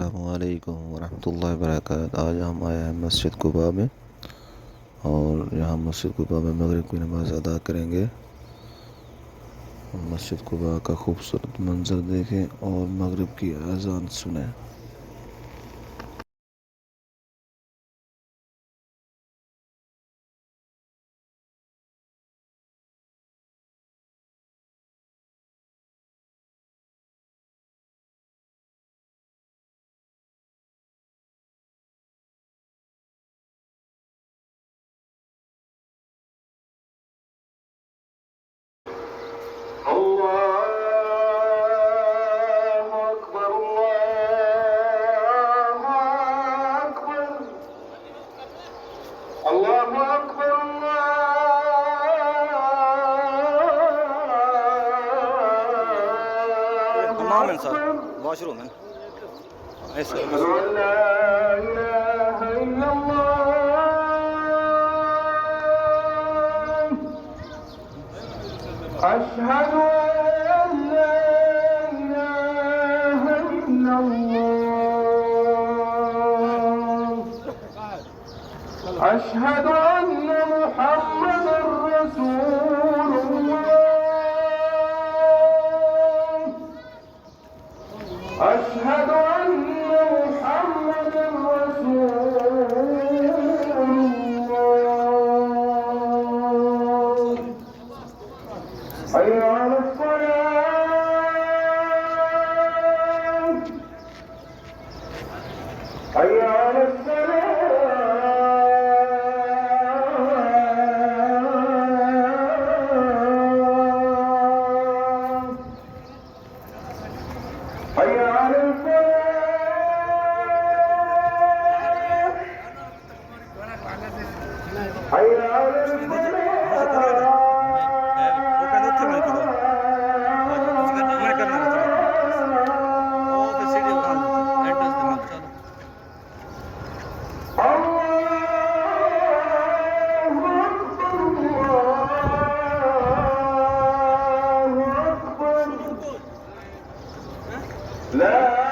अस्सलामुअलैकुम वरहमतुल्लाहि वबरकातुहू। आज हम आए हैं मस्जिद कुबा में और यहाँ मस्जिद कुबा में मगरिब की नमाज़ अदा करेंगे। मस्जिद कुबा का खूबसूरत मंज़र देखें और मगरिब की अज़ान सुनें। حمام صار واشروم أشهد أن لا إله إلا الله. أشهد أن لا إله إلا الله. أشهد أن محمدا رسول الله. أشهد أن محمدا رسول الله. حي على الصلاة. حي على الصلاة. حي على الفلاح. حي على لا